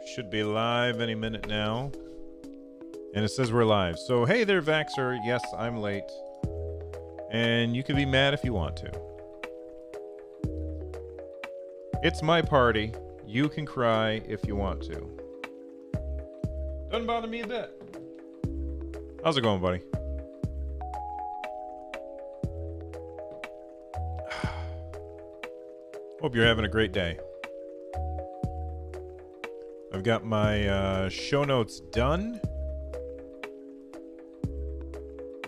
Should be live any minute now. And it says we're live. So, hey there, Vaxxer. Yes, I'm late. And you can be mad if you want to. It's my party. You can cry if you want to. Doesn't bother me a bit. How's it going, buddy? Hope you're having a great day. I've got my show notes done.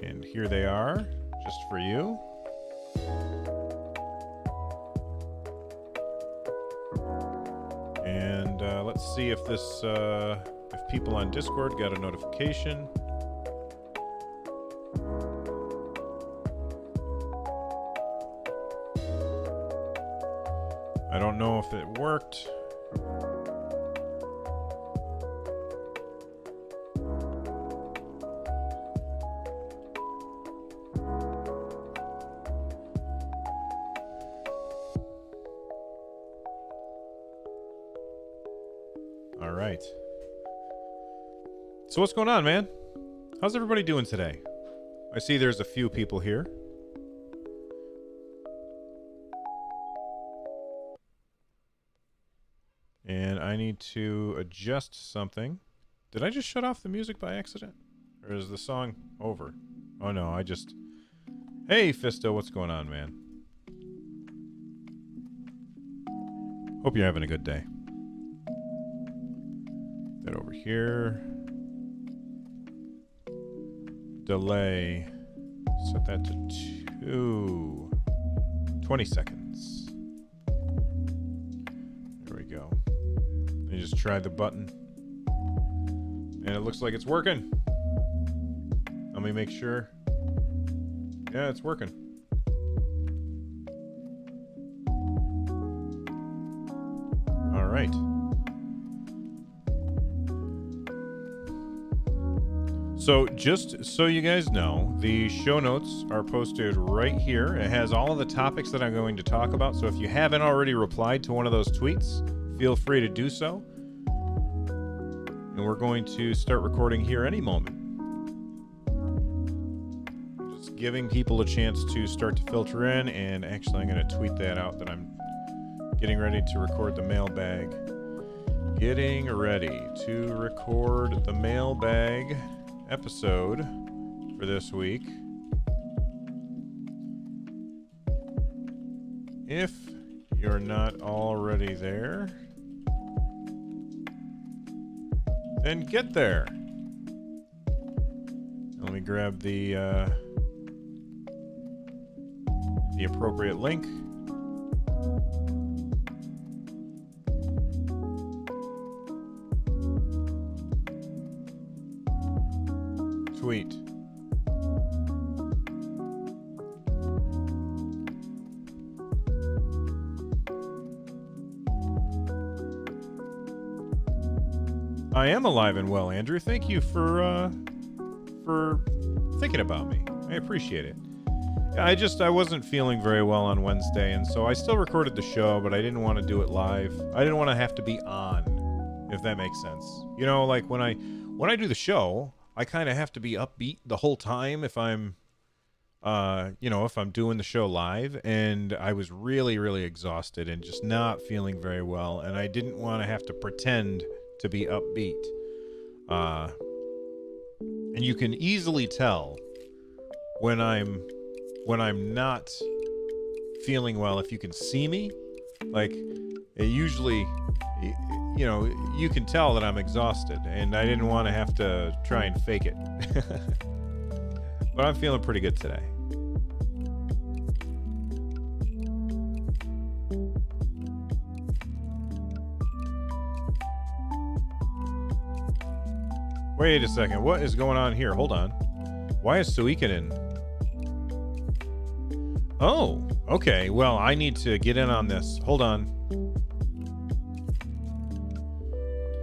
And here they are, just for you. And let's see if if people on Discord got a notification. I don't know if it worked. All right. So what's going on, man? How's everybody doing today? I see there's a few people here. And I need to adjust something. Did I just shut off the music by accident? Or is the song over? Oh no, I just... Hey, Fisto, what's going on, man? Hope you're having a good day. That over here. Delay. Set that to 20 seconds. There we go. You just try the button. And it looks like it's working. Let me make sure. Yeah, it's working. All right. So just so you guys know, the show notes are posted right here. It has all of the topics that I'm going to talk about. So if you haven't already replied to one of those tweets, feel free to do so. And we're going to start recording here any moment. Just giving people a chance to start to filter in. And actually, I'm going to tweet that out that I'm getting ready to record the mailbag. Getting ready to record the mailbag episode for this week. If you're not already there, then get there. Let me grab the appropriate link. Tweet. I am alive and well, Andrew. Thank you for thinking about me. I appreciate it. I wasn't feeling very well on Wednesday, and so I still recorded the show, but I didn't want to do it live. I didn't want to have to be on, if that makes sense. You know, like when I do the show, I kind of have to be upbeat the whole time if I'm, if I'm doing the show live. And I was really, really exhausted and just not feeling very well. And I didn't want to have to pretend to be upbeat. And you can easily tell when I'm not feeling well if you can see me. Like, it usually... you can tell that I'm exhausted, and I didn't want to have to try and fake it. But I'm feeling pretty good today. Wait a second, what is going on here? Hold on. Why is Suikoden? Oh, okay, well, I need to get in on this. Hold on.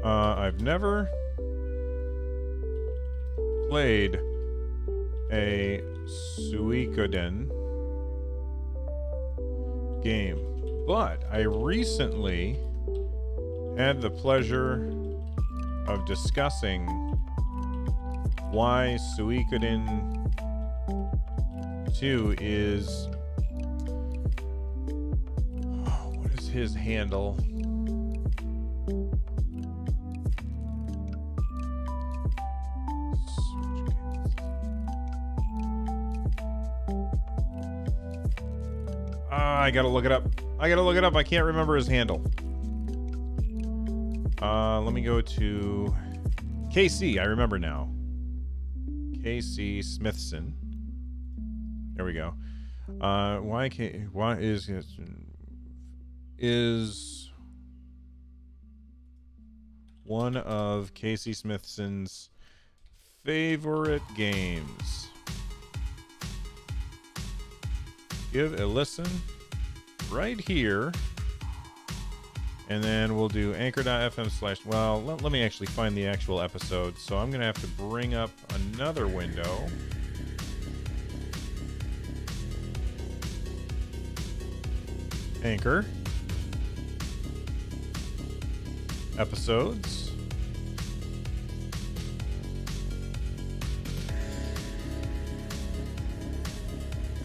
I've never played a Suikoden game, but I recently had the pleasure of discussing why Suikoden 2 is... what is his handle? I gotta look it up. I can't remember his handle. Let me go to KC. I remember now. KC Smithson. There we go. Why is one of Casey Smithson's favorite games? Give a listen right here, and then we'll do anchor.fm/. Well, let me actually find the actual episode. So I'm gonna have to bring up another window. Anchor episodes.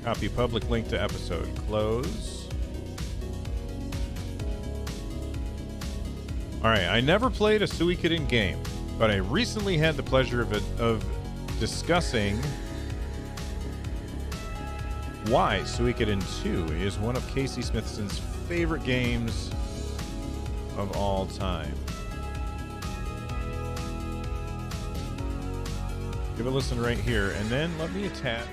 Copy public link to episode. Close. Alright, I never played a Suikoden game, but I recently had the pleasure of discussing why Suikoden 2 is one of Casey Smithson's favorite games of all time. Give a listen right here, and then let me attach.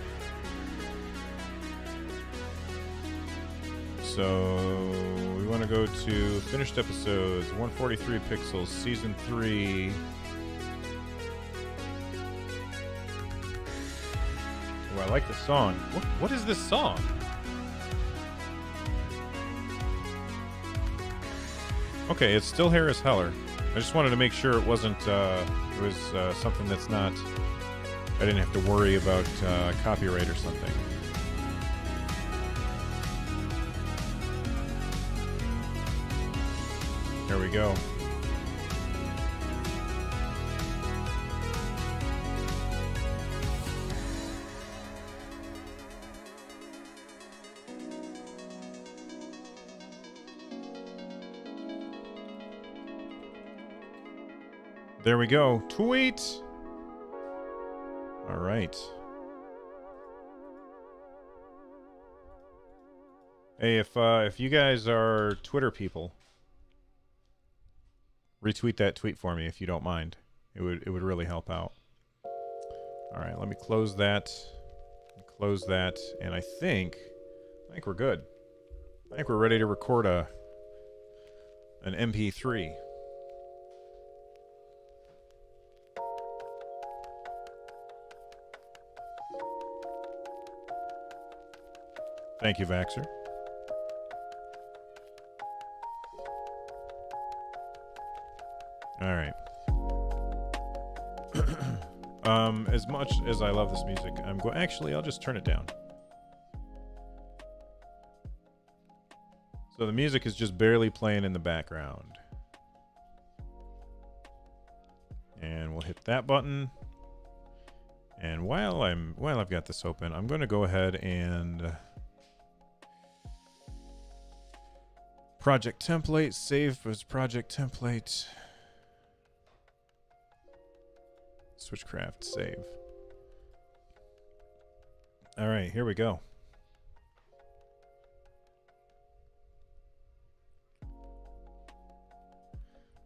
So we want to go to finished episodes, 143 pixels, season 3. Oh, I like the song. What is this song? Okay, it's still Harris Heller. I just wanted to make sure it wasn't, it was something that's not, I didn't have to worry about copyright or something. There we go. There we go. Tweet. All right. Hey, if you guys are Twitter people, retweet that tweet for me if you don't mind. It would really help out. All right, let me close that. Close that, and I think we're good. I think we're ready to record an MP3. Thank you, Vaxxer. All right. As much as I love this music, actually, I'll just turn it down. So the music is just barely playing in the background. And we'll hit that button. And while I've got this open, I'm going to go ahead and project template, save as project template. Switchcraft, save. All right, here we go.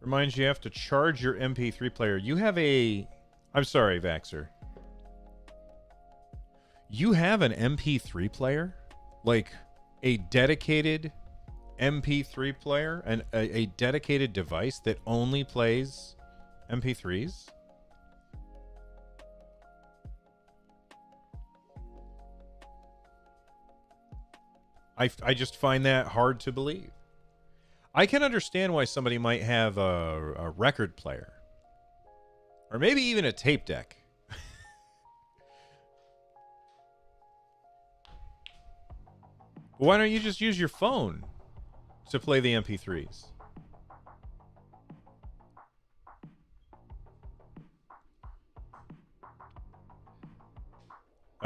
Reminds you have to charge your MP3 player. You have a... I'm sorry, Vaxxer. You have an MP3 player? Like a dedicated MP3 player? And a dedicated device that only plays MP3s? I just find that hard to believe. I can understand why somebody might have a record player. Or maybe even a tape deck. Why don't you just use your phone to play the MP3s?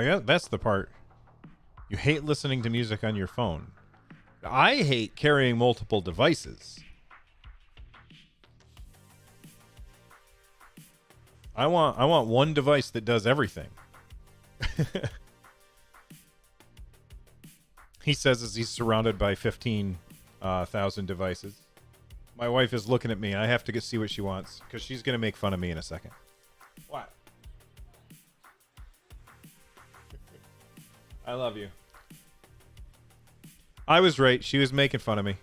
That's the part. You hate listening to music on your phone. I hate carrying multiple devices. I want one device that does everything. He says as he's surrounded by 15,000 devices. My wife is looking at me. I have to see what she wants because she's going to make fun of me in a second. What? I love you. I was right. She was making fun of me.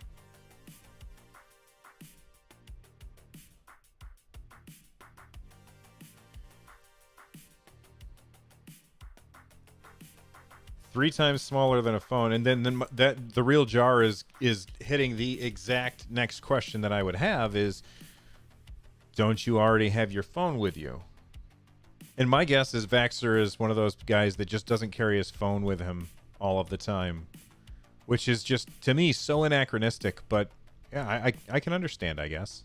Three times smaller than a phone, and then that the real jar is hitting the exact next question that I would have is, don't you already have your phone with you? And my guess is Vaxxer is one of those guys that just doesn't carry his phone with him all of the time, which is just, to me, so anachronistic. But yeah, I can understand, I guess.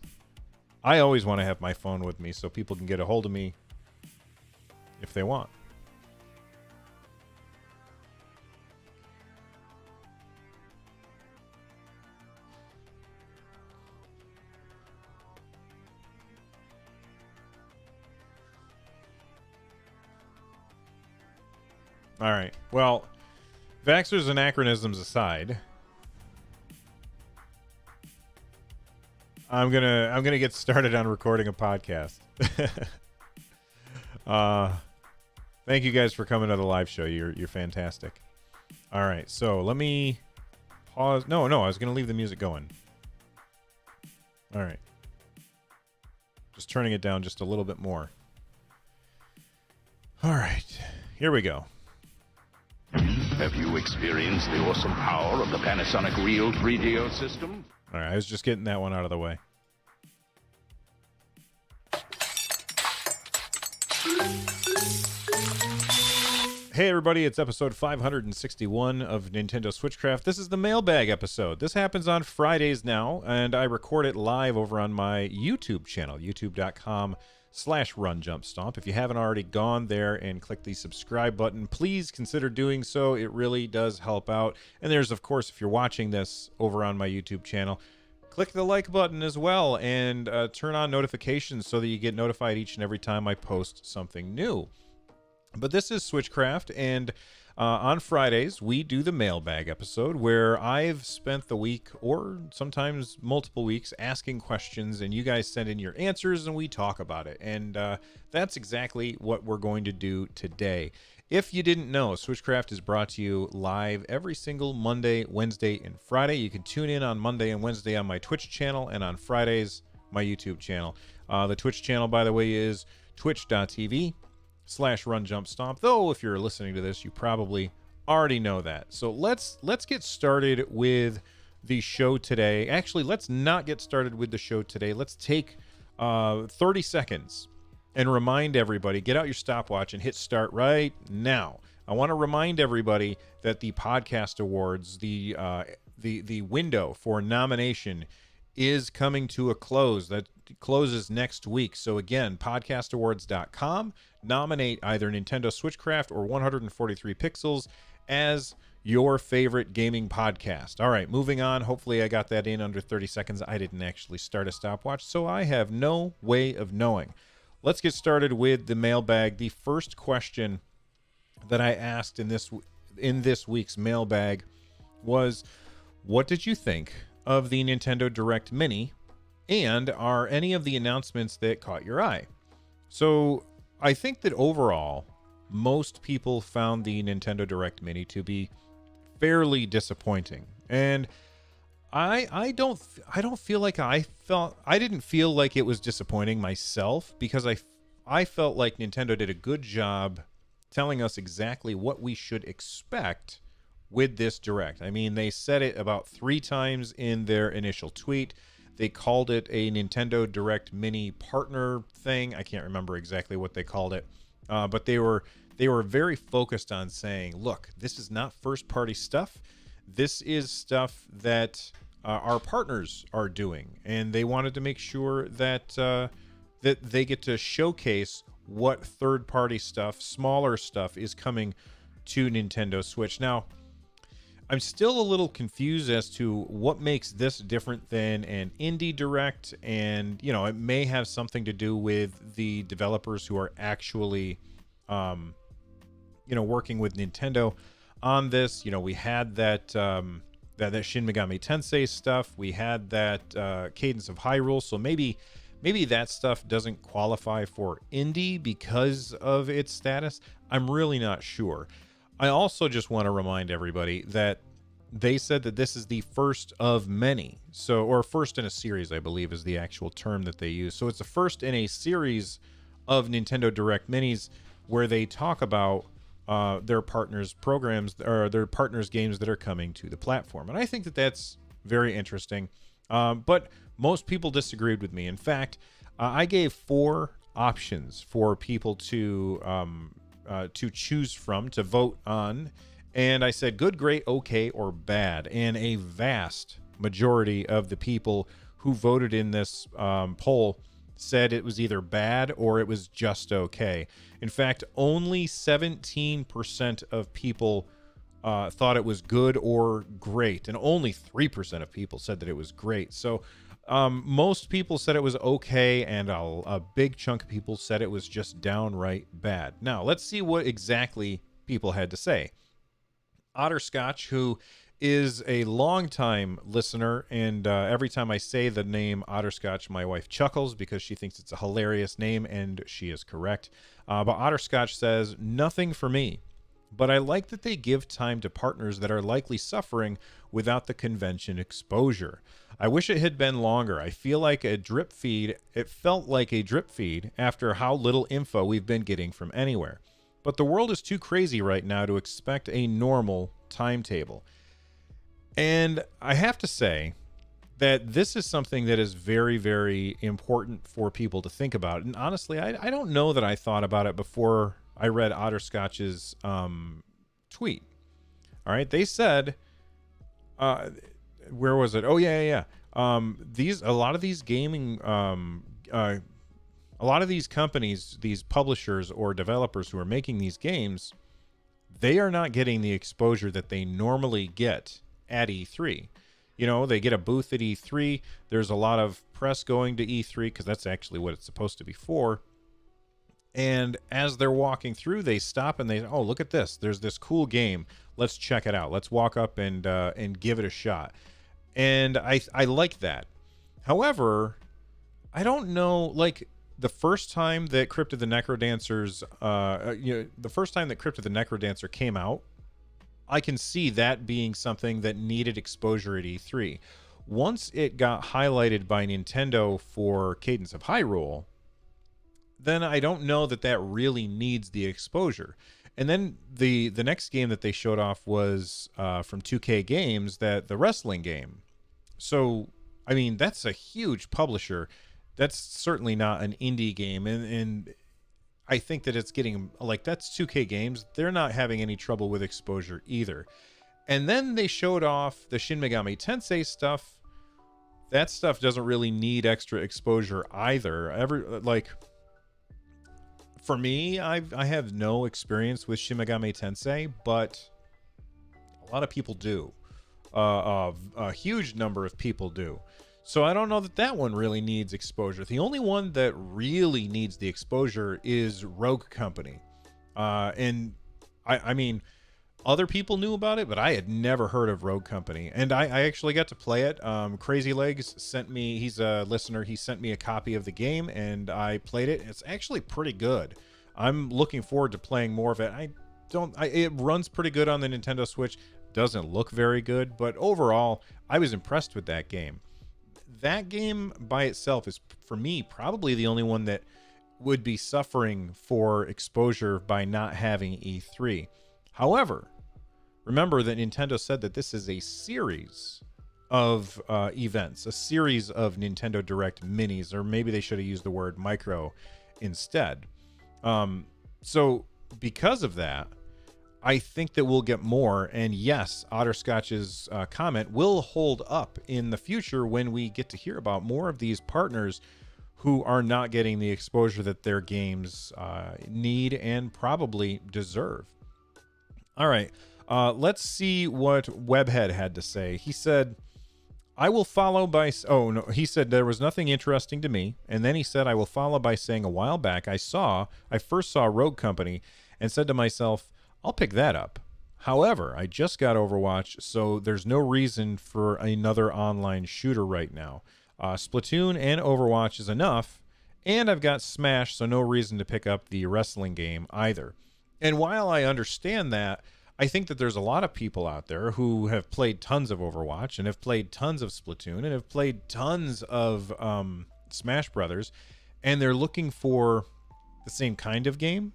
I always want to have my phone with me so people can get a hold of me if they want. All right. Well, Vaxxer's anachronisms aside, I'm gonna get started on recording a podcast. Thank you guys for coming to the live show. You're fantastic. All right. So let me pause. No, I was gonna leave the music going. All right. Just turning it down just a little bit more. All right. Here we go. Have you experienced the awesome power of the Panasonic Real 3DO system? All right, I was just getting that one out of the way. Hey everybody, it's episode 561 of Nintendo Switchcraft. This is the mailbag episode. This happens on Fridays now, and I record it live over on my YouTube channel, youtube.com/runjumpstomp. If you haven't already gone there and clicked the subscribe button, please consider doing so. It really does help out. And there's, of course, if you're watching this over on my YouTube channel, click the like button as well and turn on notifications so that you get notified each and every time I post something new. But this is Switchcraft, and on Fridays, we do the mailbag episode where I've spent the week, or sometimes multiple weeks, asking questions, and you guys send in your answers, and we talk about it. And that's exactly what we're going to do today. If you didn't know, Switchcraft is brought to you live every single Monday, Wednesday, and Friday. You can tune in on Monday and Wednesday on my Twitch channel, and on Fridays, my YouTube channel. The Twitch channel, by the way, is twitch.tv/runjumpstomp, though if you're listening to this you probably already know that. So let's get started with the show today. Actually, let's not get started with the show today. Let's take 30 seconds and remind everybody, get out your stopwatch and hit start right now. I want to remind everybody that the podcast awards, the window for nomination is coming to a close. That closes next week. So again, podcastawards.com, nominate either Nintendo Switchcraft or 143 Pixels as your favorite gaming podcast. All right, moving on. Hopefully I got that in under 30 seconds. I didn't actually start a stopwatch, so I have no way of knowing. Let's get started with the mailbag. The first question that I asked in this week's mailbag was, what did you think of the Nintendo Direct Mini, and are any of the announcements that caught your eye? So I think that overall, most people found the Nintendo Direct Mini to be fairly disappointing, and I don't feel like I didn't feel like it was disappointing myself, because I felt like Nintendo did a good job telling us exactly what we should expect with this Direct. I mean, they said it about 3 times in their initial tweet. They called it a Nintendo Direct Mini partner thing. I can't remember exactly what they called it, but they were very focused on saying, look, this is not first-party stuff. This is stuff that our partners are doing, and they wanted to make sure that that they get to showcase what third-party stuff, smaller stuff, is coming to Nintendo Switch. Now, I'm still a little confused as to what makes this different than an indie direct, and it may have something to do with the developers who are actually working with Nintendo on this. We had that that Shin Megami Tensei stuff, we had that Cadence of Hyrule, so maybe that stuff doesn't qualify for indie because of its status. I'm really not sure. I also just want to remind everybody that they said that this is the first of many. Or first in a series, I believe is the actual term that they use. So it's the first in a series of Nintendo Direct Minis where they talk about their partners' programs or their partners' games that are coming to the platform. And I think that that's very interesting. But most people disagreed with me. In fact, I gave 4 options for people to choose from, to vote on, and I said good, great, okay, or bad. And a vast majority of the people who voted in this poll said it was either bad or it was just okay. In fact, only 17% of people thought it was good or great, and only 3% of people said that it was great. So most people said it was okay, and a big chunk of people said it was just downright bad. Now, let's see what exactly people had to say. Otterscotch, who is a longtime listener, and every time I say the name Otterscotch, my wife chuckles because she thinks it's a hilarious name, and she is correct. But Otterscotch says, nothing for me, but I like that they give time to partners that are likely suffering without the convention exposure. I wish it had been longer. I feel like a drip feed. It felt like a drip feed after how little info we've been getting from anywhere. But the world is too crazy right now to expect a normal timetable. And I have to say that this is something that is very, very important for people to think about. And honestly, I don't know that I thought about it before I read Otterscotch's tweet. All right, they said, where was it? Oh yeah. A lot of these gaming, a lot of these companies, these publishers or developers who are making these games, they are not getting the exposure that they normally get at E3. They get a booth at E3. There's a lot of press going to E3 because that's actually what it's supposed to be for. And as they're walking through, they stop and they, oh, look at this. There's this cool game. Let's check it out. Let's walk up and give it a shot. And I like that. However, I don't know, like the first time that Crypt of the Necrodancers, the first time that Crypt of the Necrodancer came out, I can see that being something that needed exposure at E3. Once it got highlighted by Nintendo for Cadence of Hyrule, then I don't know that really needs the exposure. And then the next game that they showed off was from 2K Games, the wrestling game. So, I mean, that's a huge publisher. That's certainly not an indie game. And I think that it's getting, like, that's 2K Games. They're not having any trouble with exposure either. And then they showed off the Shin Megami Tensei stuff. That stuff doesn't really need extra exposure either. For me, I have no experience with Shin Megami Tensei, but a lot of people do. A huge number of people do. So I don't know that one really needs exposure. The only one that really needs the exposure is Rogue Company. And I mean, other people knew about it, but I had never heard of Rogue Company. And I actually got to play it. Crazy Legs sent me, he's a listener, he sent me a copy of the game, and I played it. It's actually pretty good. I'm looking forward to playing more of it. It runs pretty good on the Nintendo Switch. Doesn't look very good, but overall, I was impressed with that game. That game by itself is, for me, probably the only one that would be suffering for exposure by not having E3. However, remember that Nintendo said that this is a series of events, a series of Nintendo Direct minis, or maybe they should have used the word micro instead. So because of that, I think that we'll get more. And yes, Otterscotch's comment will hold up in the future when we get to hear about more of these partners who are not getting the exposure that their games need and probably deserve. All right. Let's see what Webhead had to say. He said, I will follow by... Oh, no. He said there was nothing interesting to me. And then he said, I will follow by saying a while back, I first saw Rogue Company and said to myself, I'll pick that up. However, I just got Overwatch, so there's no reason for another online shooter right now. Splatoon and Overwatch is enough, and I've got Smash, so no reason to pick up the wrestling game either. And while I understand that, I think that there's a lot of people out there who have played tons of Overwatch and have played tons of Splatoon and have played tons of Smash Brothers, and they're looking for the same kind of game,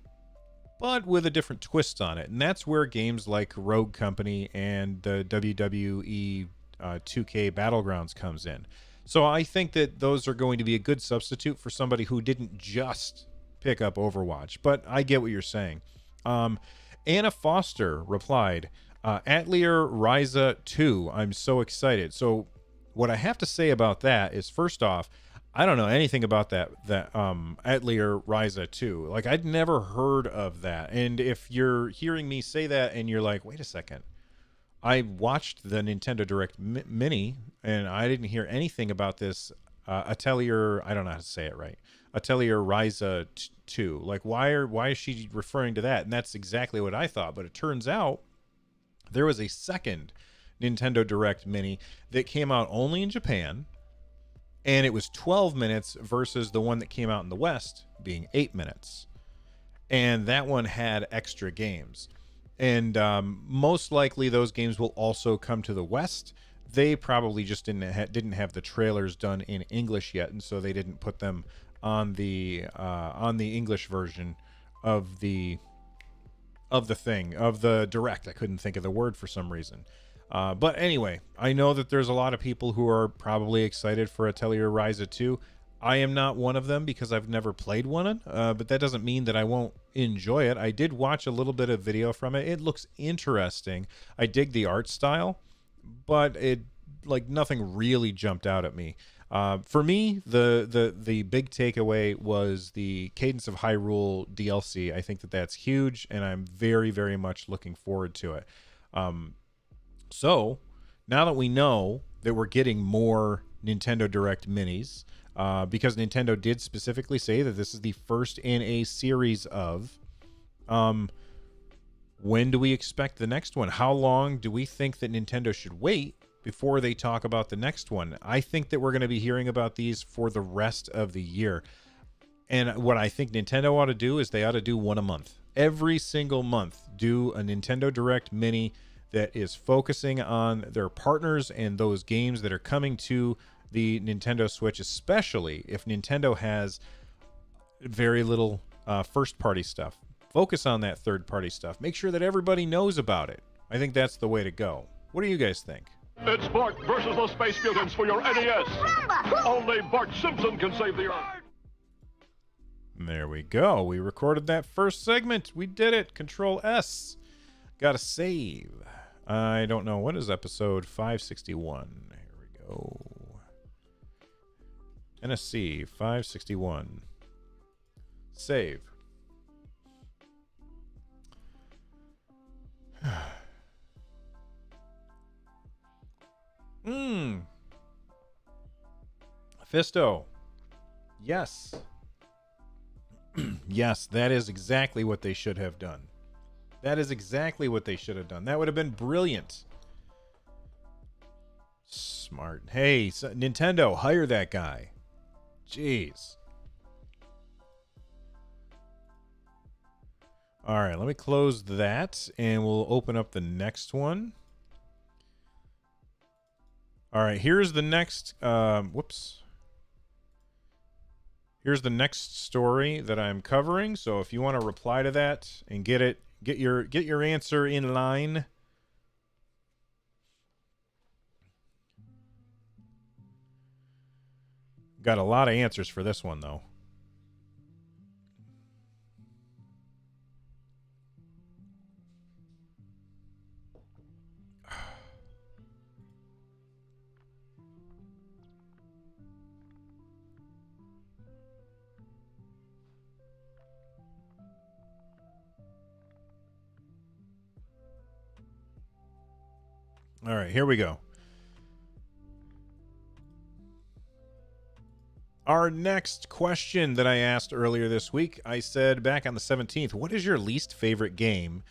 but with a different twist on it. And that's where games like Rogue Company and the WWE 2K Battlegrounds comes in. So I think that those are going to be a good substitute for somebody who didn't just pick up Overwatch. But I get what you're saying. Anna Foster replied, Atelier Ryza 2. I'm so excited. So what I have to say about that is, first off, I don't know anything about that Atelier Ryza 2. Like, I'd never heard of that. And if you're hearing me say that and you're like, wait a second, I watched the Nintendo Direct Mini and I didn't hear anything about this Atelier, I don't know how to say it right, Atelier Ryza 2. Like, why is she referring to that? And that's exactly what I thought. But it turns out there was a second Nintendo Direct Mini that came out only in Japan, and it was 12 minutes versus the one that came out in the West being 8 minutes. And that one had extra games. And most likely those games will also come to the West. They probably just didn't have the trailers done in English yet, and so they didn't put them on the English version of the Direct. I couldn't think of the word for some reason. But anyway, I know that there's a lot of people who are probably excited for Atelier Ryza 2. I am not one of them because I've never played one, but that doesn't mean that I won't enjoy it. I did watch a little bit of video from it. It looks interesting. I dig the art style, but it, like, nothing really jumped out at me. For me, the big takeaway was the Cadence of Hyrule DLC. I think that that's huge, and I'm very, very much looking forward to it. So now that we know that we're getting more Nintendo Direct Minis, because Nintendo did specifically say that this is the first in a series of, when do we expect the next one? How long do we think that Nintendo should wait before they talk about the next one? I think that we're going to be hearing about these for the rest of the year. And what I think Nintendo ought to do is they ought to do one a month. Every single month, do a Nintendo Direct Mini that is focusing on their partners and those games that are coming to the Nintendo Switch, especially if Nintendo has very little first-party stuff. Focus on that third-party stuff. Make sure that everybody knows about it. I think that's the way to go. What do you guys think? It's Bart versus the Space Mutants for your NES. Only Bart Simpson can save the Earth. There we go. We recorded that first segment. We did it. Control S. Gotta save. I don't know. What is episode 561? Here we go. NSC 561. Save. Fisto. Yes. Yes, that is exactly what they should have done. That is exactly what they should have done. That would have been brilliant. Smart. Hey, Nintendo, hire that guy. Jeez. All right, let me close that, and we'll open up the next one. All right, here's the next... whoops. Here's the next story that I'm covering. So if you want to reply to that and get your answer in line. Got a lot of answers for this one, though. All right, here we go. Our next question that I asked earlier this week, I said back on the 17th, what is your least favorite game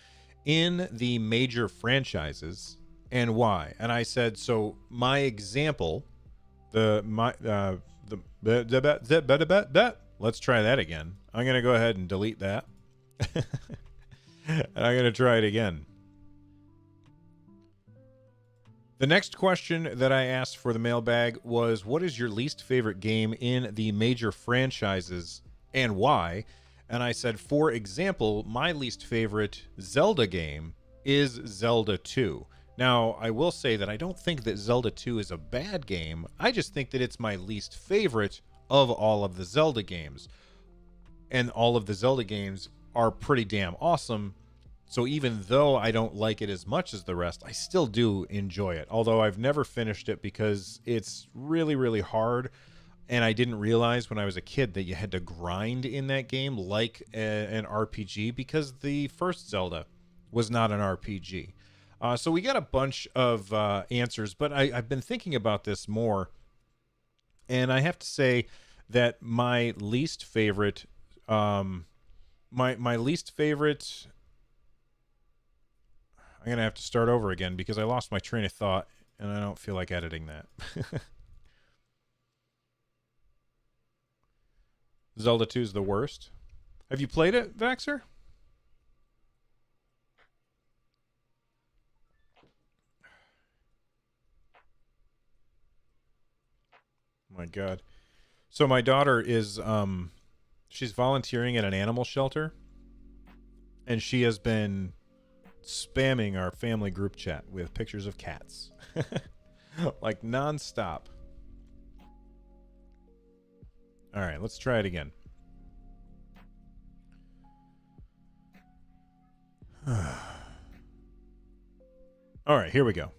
in the major franchises and why? And I said, so my example, let's try that again. I'm going to go ahead and delete that. And I'm going to try it again. The next question that I asked for the mailbag was, what is your least favorite game in the major franchises and why? And I said, for example, my least favorite Zelda game is Zelda 2. Now, I will say that I don't think that Zelda 2 is a bad game. I just think that it's my least favorite of all of the Zelda games. And all of the Zelda games are pretty damn awesome. So even though I don't like it as much as the rest, I still do enjoy it. Although I've never finished it because it's really, really hard. And I didn't realize when I was a kid that you had to grind in that game like an RPG, because the first Zelda was not an RPG. So we got a bunch of answers, but I've been thinking about this more. And I have to say that my least favorite, my least favorite... I'm going to have to start over again because I lost my train of thought and I don't feel like editing that. Zelda 2 is the worst. Have you played it, Vaxer? My God. So my daughter is, she's volunteering at an animal shelter, and she has been spamming our family group chat with pictures of cats. Like nonstop. All right, let's try it again. All right, here we go.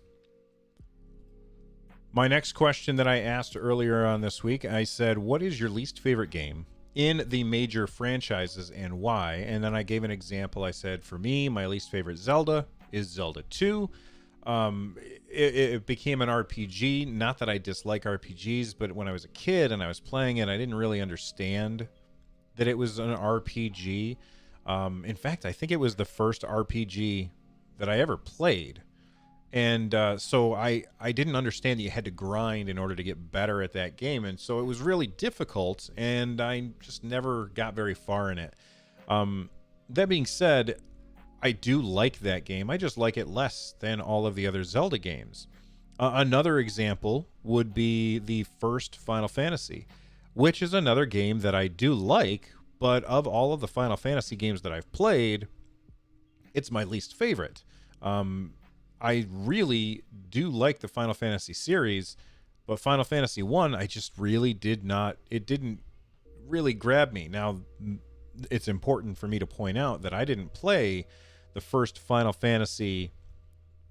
My next question that I asked earlier on this week, I said, what is your least favorite game in the major franchises and why? And then I gave an example. I said, for me, my least favorite Zelda is Zelda 2. It became an RPG. Not that I dislike RPGs, but when I was a kid and I was playing it, I didn't really understand that it was an RPG. In fact, I think it was the first RPG that I ever played. And so I didn't understand that you had to grind in order to get better at that game. And so it was really difficult, and I just never got very far in it. That being said, I do like that game. I just like it less than all of the other Zelda games. Another example would be the first Final Fantasy, which is another game that I do like, but of all of the Final Fantasy games that I've played, it's my least favorite. I really do like the Final Fantasy series, but Final Fantasy 1, I just really didn't really grab me. Now, it's important for me to point out that I didn't play the first Final Fantasy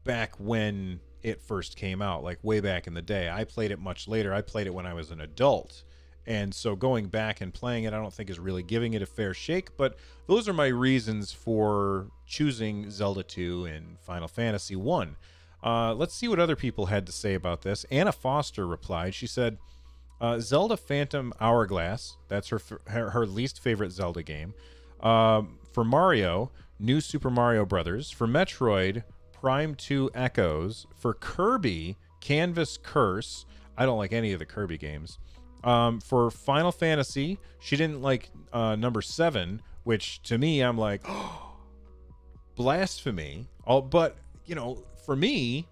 back when it first came out, like way back in the day. I played it much later. I played it when I was an adult. And so going back and playing it, I don't think is really giving it a fair shake. But those are my reasons for choosing Zelda 2 and Final Fantasy 1. Let's see what other people had to say about this. Anna Foster replied. She said, Zelda Phantom Hourglass. That's her least favorite Zelda game. For Mario, New Super Mario Brothers. For Metroid, Prime 2 Echoes. For Kirby, Canvas Curse. I don't like any of the Kirby games. For Final Fantasy, she didn't like number 7, which to me, I'm like, oh, blasphemy. But, for me,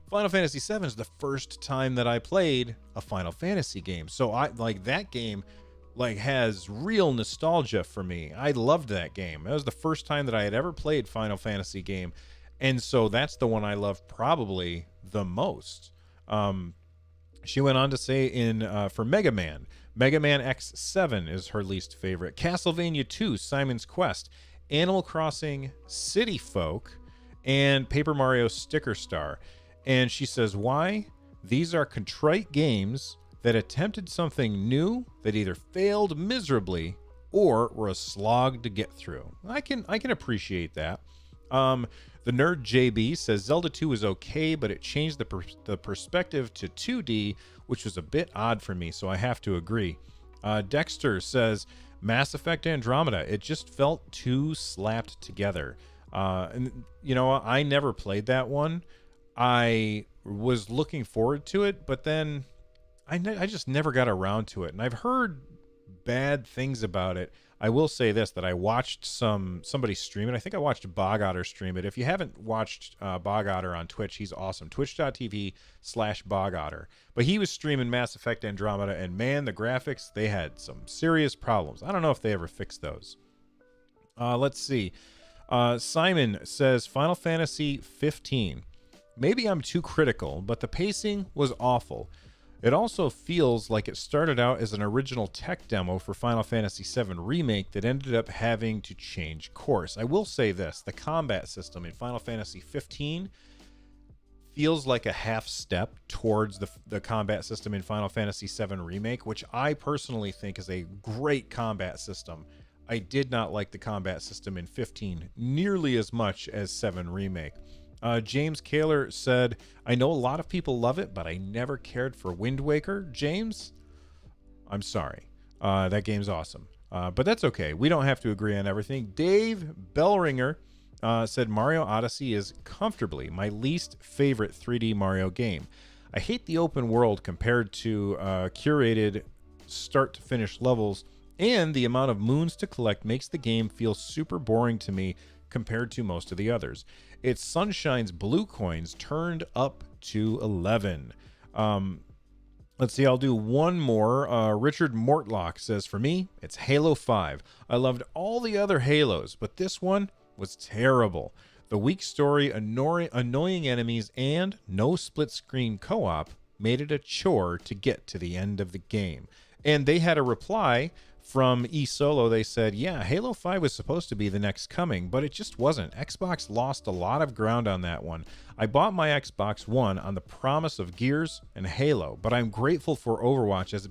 Final Fantasy 7 is the first time that I played a Final Fantasy game. So I like that game has real nostalgia for me. I loved that game. That was the first time that I had ever played Final Fantasy game. And so that's the one I love probably the most. She went on to say for Mega Man X7 is her least favorite. Castlevania 2, Simon's Quest, Animal Crossing City Folk, and Paper Mario Sticker Star. And she says, why? These are contrite games that attempted something new that either failed miserably or were a slog to get through. I can appreciate that. The Nerd JB says Zelda 2 is okay, but it changed the perspective to 2D, which was a bit odd for me, so I have to agree. Dexter says Mass Effect Andromeda, it just felt too slapped together. And you know, I never played that one. I was looking forward to it, but then I just never got around to it. And I've heard bad things about it. I will say this, that I watched somebody stream it. I think I watched Bog Otter stream it. If you haven't watched Bog Otter on Twitch, he's awesome. Twitch.tv/Bog Otter. But he was streaming Mass Effect Andromeda, and man, the graphics, they had some serious problems. I don't know if they ever fixed those. Let's see. Simon says Final Fantasy 15. Maybe I'm too critical, but the pacing was awful. It also feels like it started out as an original tech demo for Final Fantasy VII Remake that ended up having to change course. I will say this, the combat system in Final Fantasy 15 feels like a half step towards the combat system in Final Fantasy VII Remake, which I personally think is a great combat system. I did not like the combat system in 15 nearly as much as 7 Remake. James Kaler said, I know a lot of people love it, but I never cared for Wind Waker. James, I'm sorry. That game's awesome. But that's okay. We don't have to agree on everything. Dave Bellringer said Mario Odyssey is comfortably my least favorite 3D Mario game. I hate the open world compared to curated start-to-finish levels, and the amount of moons to collect makes the game feel super boring to me compared to most of the others. It's Sunshine's blue coins turned up to 11. Let's see, I'll do one more. Richard Mortlock says, for me, it's Halo 5. I loved all the other Halos, but this one was terrible. The weak story, annoying enemies, and no split-screen co-op made it a chore to get to the end of the game. And they had a reply from eSolo. They said, yeah, Halo 5 was supposed to be the next coming, but it just wasn't. Xbox lost a lot of ground on that one. I bought my Xbox One on the promise of Gears and Halo, but I'm grateful for Overwatch as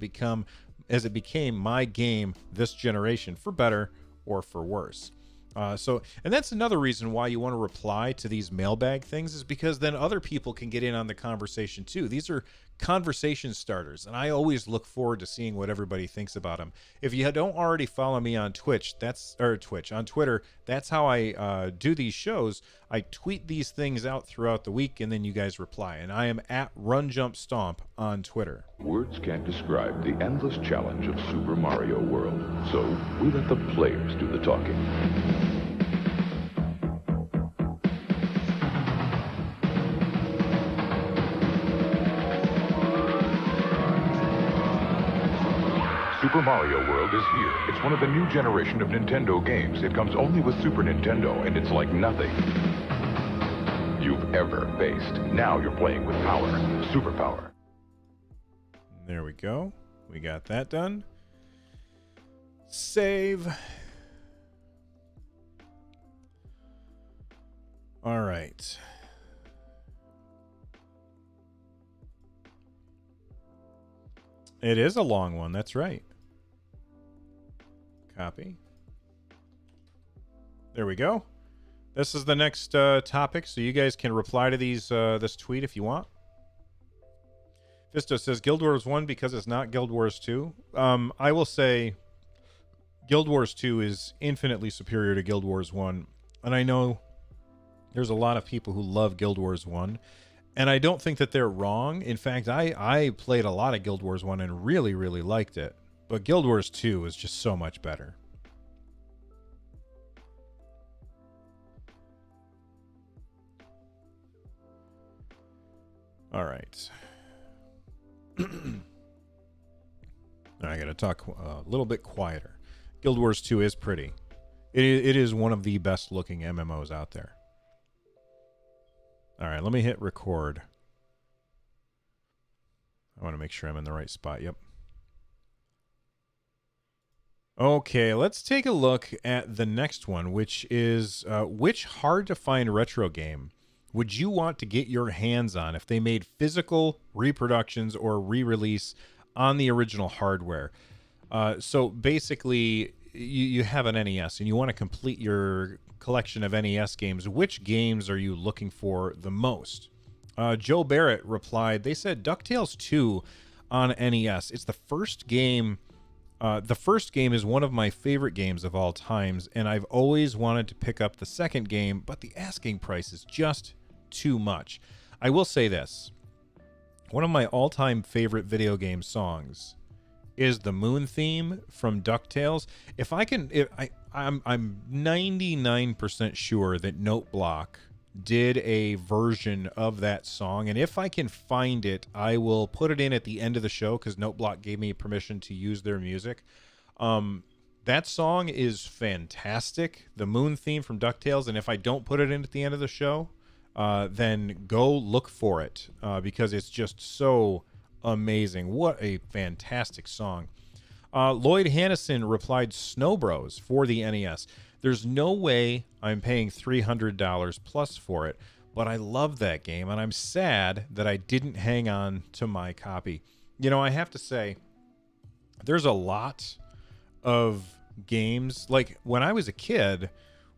it became my game this generation, for better or for worse. And that's another reason why you want to reply to these mailbag things, is because then other people can get in on the conversation too. These are conversation starters, and I always look forward to seeing what everybody thinks about them. If you don't already follow me on on Twitter, that's how I do these shows. I tweet these things out throughout the week, and then you guys reply. And I am at RunJumpStomp on Twitter. Words can't describe the endless challenge of Super Mario World, so we let the players do the talking. Super Mario World is here. It's one of the new generation of Nintendo games. It comes only with Super Nintendo, and it's like nothing you've ever faced. Now you're playing with power, superpower. There we go. We got that done. Save. All right. It is a long one. That's right. Copy. There we go. This is the next topic, so you guys can reply to these this tweet if you want. Fisto says Guild Wars 1 because it's not Guild Wars 2. I will say Guild Wars 2 is infinitely superior to Guild Wars 1, and I know there's a lot of people who love Guild Wars 1, and I don't think that they're wrong. In fact, I played a lot of Guild Wars 1 and really, really liked it. But Guild Wars 2 is just so much better. All right. I got to talk a little bit quieter. Guild Wars 2 is pretty. It is one of the best looking MMOs out there. All right, let me hit record. I want to make sure I'm in the right spot. Yep. Okay, let's take a look at the next one, which is which hard-to-find retro game would you want to get your hands on if they made physical reproductions or re-release on the original hardware? So basically, you have an NES and you want to complete your collection of NES games, which games are you looking for the most? Joe Barrett replied, they said DuckTales 2 on NES. It's the first game. The first game is one of my favorite games of all times, and I've always wanted to pick up the second game, but the asking price is just too much. I will say this. One of my all-time favorite video game songs is the Moon theme from DuckTales. I'm 99% sure that Noteblock did a version of that song, and if I can find it, I will put it in at the end of the show because Noteblock gave me permission to use their music. That song is fantastic, the Moon theme from DuckTales, and if I don't put it in at the end of the show, then go look for it because it's just so amazing. What a fantastic song. Lloyd Hannison replied, Snow Bros for the NES. There's no way I'm paying $300 plus for it, but I love that game, and I'm sad that I didn't hang on to my copy. You know, I have to say, there's a lot of games. Like, when I was a kid,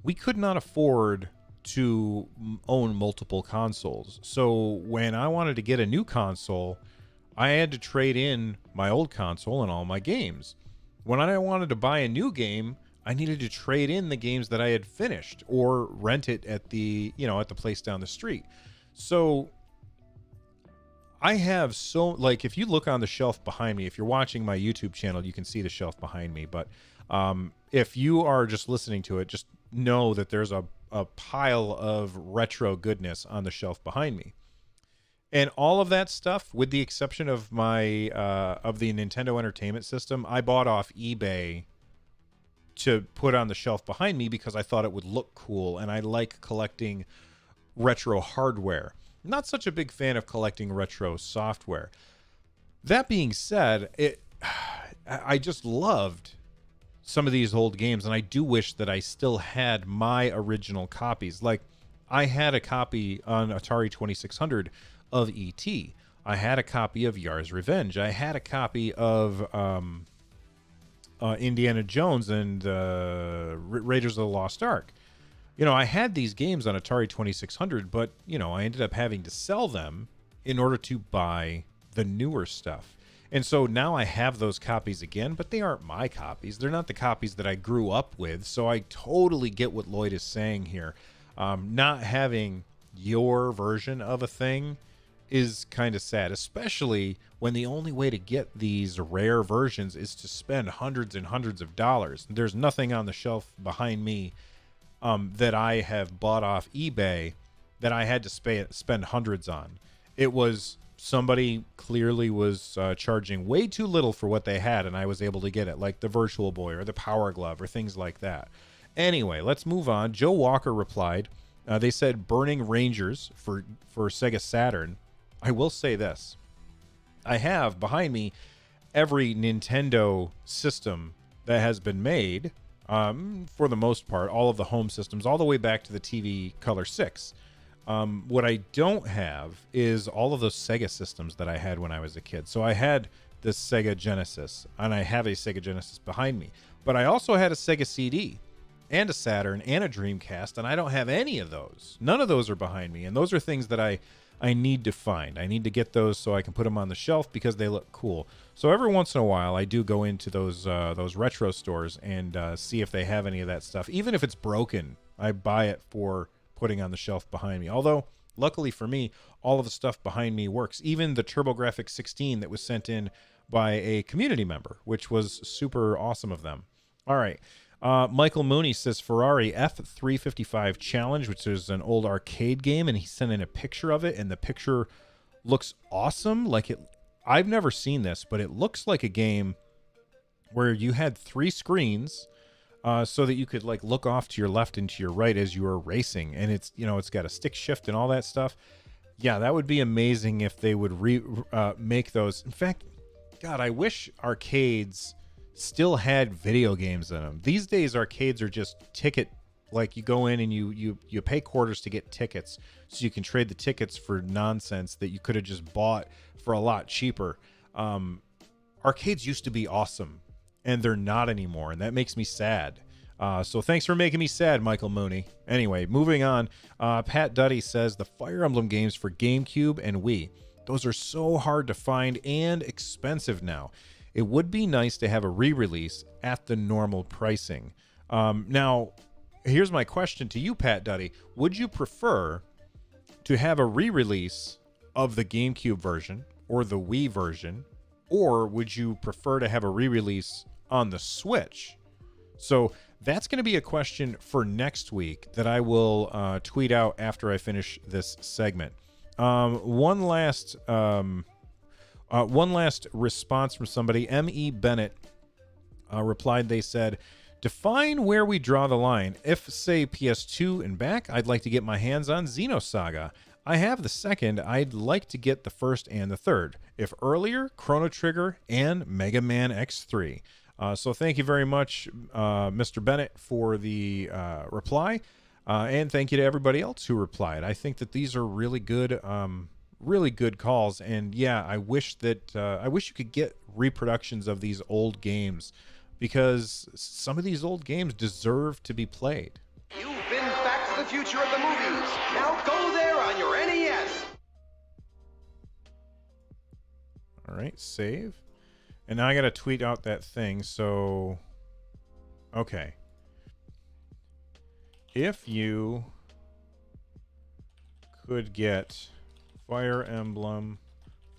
we could not afford to own multiple consoles. So when I wanted to get a new console, I had to trade in my old console and all my games. When I wanted to buy a new game, I needed to trade in the games that I had finished or rent it at the place down the street. So I have if you look on the shelf behind me, if you're watching my YouTube channel, you can see the shelf behind me. But if you are just listening to it, just know that there's a pile of retro goodness on the shelf behind me. And all of that stuff, with the exception of my of the Nintendo Entertainment System, I bought off eBay to put on the shelf behind me because I thought it would look cool, and I like collecting retro hardware. Not such a big fan of collecting retro software. That being said, I just loved some of these old games, and I do wish that I still had my original copies. Like, I had a copy on Atari 2600 of E.T. I had a copy of Yar's Revenge. I had a copy of Indiana Jones and Raiders of the Lost Ark. You know, I had these games on Atari 2600, but, you know, I ended up having to sell them in order to buy the newer stuff. And so now I have those copies again, but they aren't my copies. They're not the copies that I grew up with. So I totally get what Lloyd is saying here. Not having your version of a thing is kind of sad, especially when the only way to get these rare versions is to spend hundreds and hundreds of dollars. There's nothing on the shelf behind me that I have bought off eBay that I had to spend hundreds on. It was somebody clearly was charging way too little for what they had, and I was able to get it, like the Virtual Boy or the Power Glove or things like that. Anyway, let's move on. Joe Walker replied, they said Burning Rangers for Sega Saturn. I will say this. I have behind me every Nintendo system that has been made, for the most part, all of the home systems, all the way back to the TV Color 6. What I don't have is all of those Sega systems that I had when I was a kid. So I had the Sega Genesis, and I have a Sega Genesis behind me. But I also had a Sega CD and a Saturn and a Dreamcast, and I don't have any of those. None of those are behind me, and those are things that I need to find. I need to get those so I can put them on the shelf because they look cool. So every once in a while, I do go into those retro stores and see if they have any of that stuff. Even if it's broken, I buy it for putting on the shelf behind me. Although, luckily for me, all of the stuff behind me works. Even the TurboGrafx 16 that was sent in by a community member, which was super awesome of them. All right. Michael Mooney says Ferrari F355 Challenge, which is an old arcade game, and he sent in a picture of it, and the picture looks awesome. I've never seen this, but it looks like a game where you had 3 screens, so that you could look off to your left and to your right as you were racing, and it's got a stick shift and all that stuff. Yeah, that would be amazing if they would make those. In fact, God, I wish arcades still had video games in them. These days, arcades are just ticket. Like, you go in and you pay quarters to get tickets, so you can trade the tickets for nonsense that you could have just bought for a lot cheaper. Arcades used to be awesome, and they're not anymore, and that makes me sad. So thanks for making me sad, Michael Mooney. Anyway, moving on. Pat Duddy says the Fire Emblem games for GameCube and Wii, those are so hard to find and expensive now. It would be nice to have a re-release at the normal pricing. Now, here's my question to you, Pat Duddy. Would you prefer to have a re-release of the GameCube version or the Wii version, or would you prefer to have a re-release on the Switch? So that's going to be a question for next week that I will tweet out after I finish this segment. One last response from somebody. M.E. Bennett replied. They said, define where we draw the line. If, say, PS2 and back, I'd like to get my hands on Xenosaga. I have the second. I'd like to get the first and the third. If earlier, Chrono Trigger and Mega Man X3. So thank you very much, Mr. Bennett, for the reply. And thank you to everybody else who replied. I think that these are really good calls. And yeah, I wish you could get reproductions of these old games, because some of these old games deserve to be played. You've been Back to the Future of the movies. Now go there on your NES. All right, save. And now I got to tweet out that thing. So, okay. If you could get Fire Emblem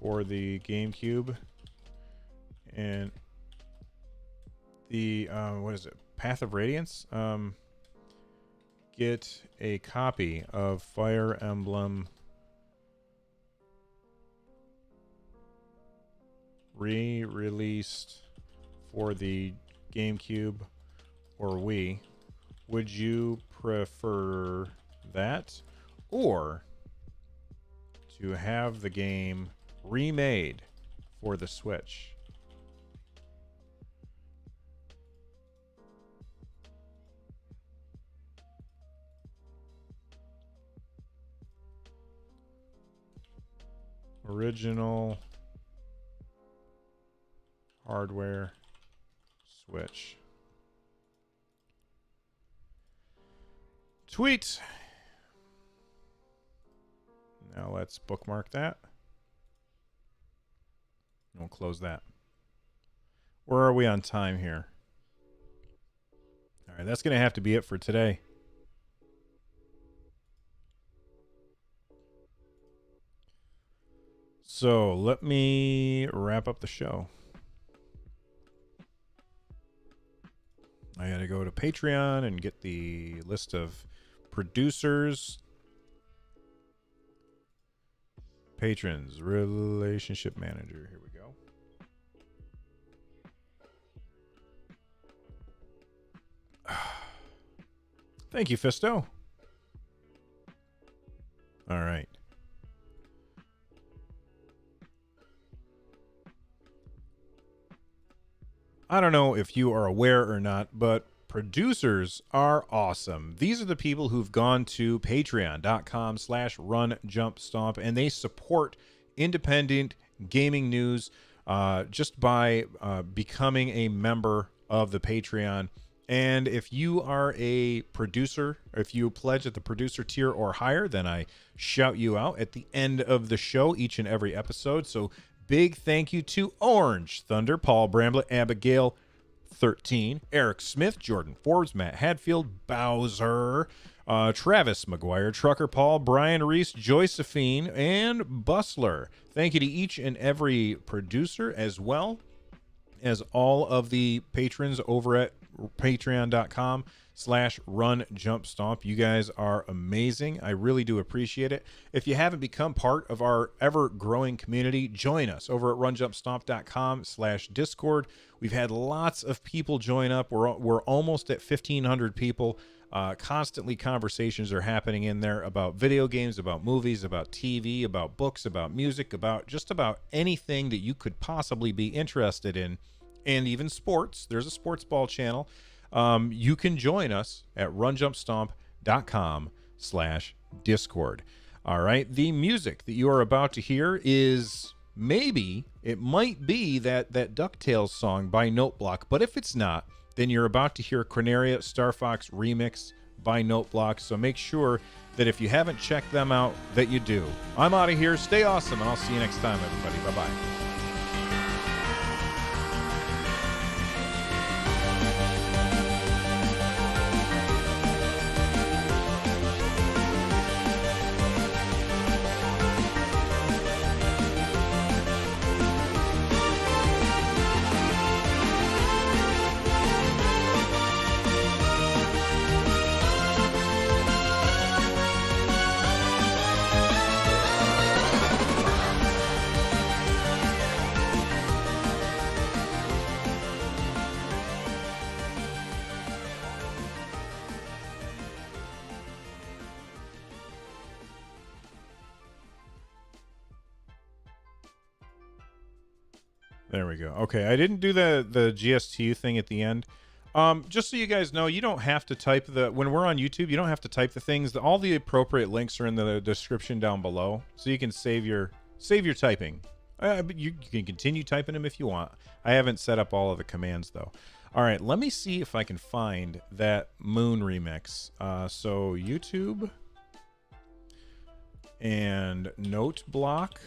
for the GameCube and the what is it, Path of Radiance, get a copy of Fire Emblem re-released for the GameCube or Wii, would you prefer that, or to have the game remade for the Switch? Original hardware Switch. Tweet. Now let's bookmark that. We'll close that. Where are we on time here? All right, that's going to have to be it for today. So let me wrap up the show. I got to go to Patreon and get the list of producers, patrons, relationship manager. Here we go. Thank you, Fisto. All right. I don't know if you are aware or not, but producers are awesome. These are the people who've gone to patreon.com/runjumpstomp, and they support independent gaming news just by becoming a member of the Patreon. And if you are a producer, if you pledge at the producer tier or higher, then I shout you out at the end of the show, each and every episode. So big thank you to Orange Thunder, Paul Bramblett, Abigail 13, Eric Smith, Jordan Forbes, Matt Hadfield, Bowser, Travis McGuire, Trucker Paul, Brian Reese, Josephine, and Bustler. Thank you to each and every producer, as well as all of the patrons over at patreon.com/runjumpstomp. You guys are amazing. I really do appreciate it. If you haven't become part of our ever-growing community, join us over at runjumpstomp.com/discord. We've had lots of people join up. We're almost at 1,500 people. Constantly conversations are happening in there about video games, about movies, about TV, about books, about music, about just about anything that you could possibly be interested in. And even sports. There's a sports ball channel. You can join us at runjumpstomp.com/discord. All right. The music that you are about to hear is maybe it might be that DuckTales song by Noteblock. But if it's not, then you're about to hear Corneria Star Fox remix by Noteblock. So make sure that if you haven't checked them out, that you do. I'm out of here. Stay awesome, and I'll see you next time, everybody. Bye-bye. There we go. Okay, I didn't do the GSTU thing at the end. Just so you guys know, you don't have to type when we're on YouTube, you don't have to type the things. All the appropriate links are in the description down below, so you can save your typing. But you can continue typing them if you want. I haven't set up all of the commands though. All right, let me see if I can find that Moon remix. So YouTube and Note Block.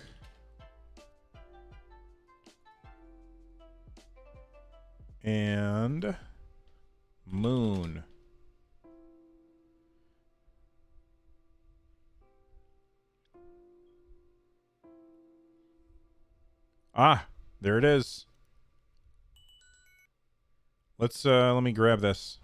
And Moon. Ah, there it is. Let me grab this.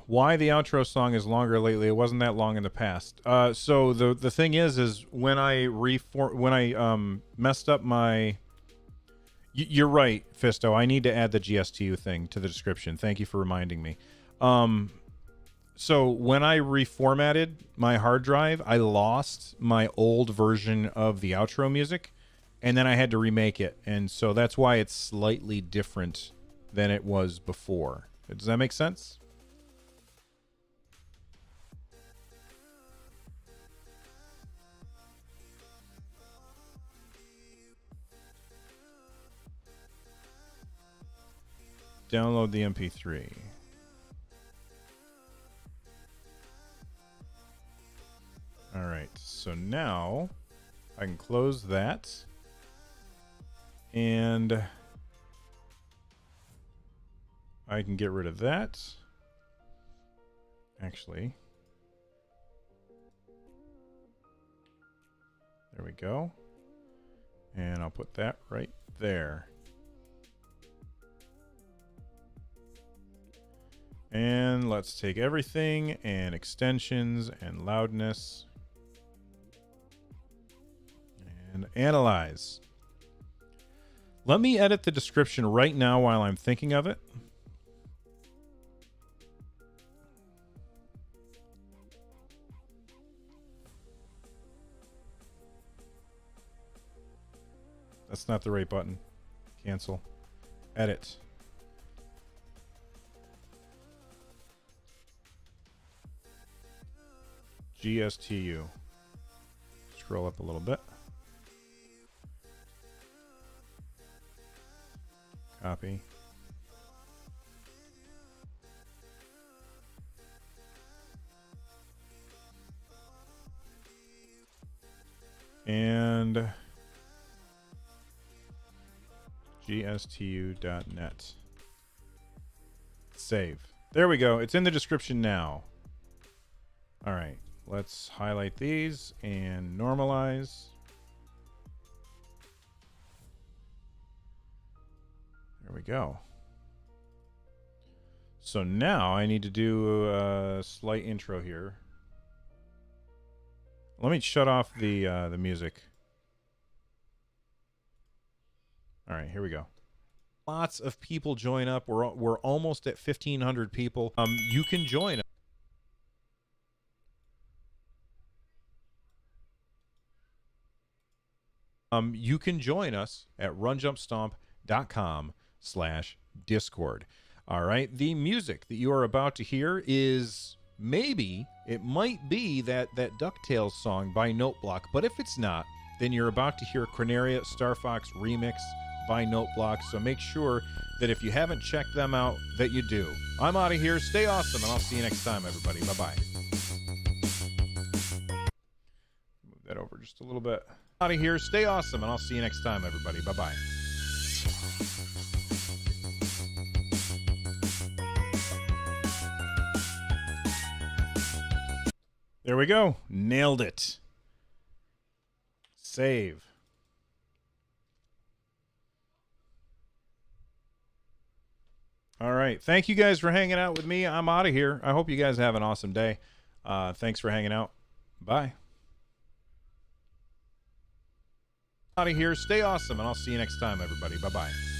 Why the outro song is longer lately? It wasn't that long in the past. So the thing is when I messed up my. You're right, Fisto. I need to add the GSTU thing to the description. Thank you for reminding me. So when I reformatted my hard drive, I lost my old version of the outro music, and then I had to remake it, and so that's why it's slightly different than it was before. Does that make sense? Download the MP3. All right, so now I can close that, and I can get rid of that. Actually, there we go, and I'll put that right there. And let's take everything and extensions and loudness and analyze. Let me edit the description right now while I'm thinking of it. That's not the right button. Cancel. Edit. GSTU. Scroll up a little bit. Copy. And gstu.net. Save. There we go. It's in the description now. All right. Let's highlight these and normalize. There we go. So now I need to do a slight intro here. Let me shut off the music. All right, here we go. Lots of people join up. We're almost at 1,500 people. You can join. You can join us at runjumpstomp.com/Discord. All right. The music that you are about to hear is maybe it might be that DuckTales song by Noteblock. But if it's not, then you're about to hear Corneria Star Fox remix by Noteblock. So make sure that if you haven't checked them out, that you do. I'm out of here. Stay awesome, and I'll see you next time, everybody. Bye-bye. Move that over just a little bit. Out of here. Stay awesome, and I'll see you next time, everybody. Bye-bye. There we go. Nailed it. Save. All right. Thank you guys for hanging out with me. I'm out of here. I hope you guys have an awesome day. Thanks for hanging out. Bye. Out of here. Stay awesome, and I'll see you next time, everybody. Bye-bye.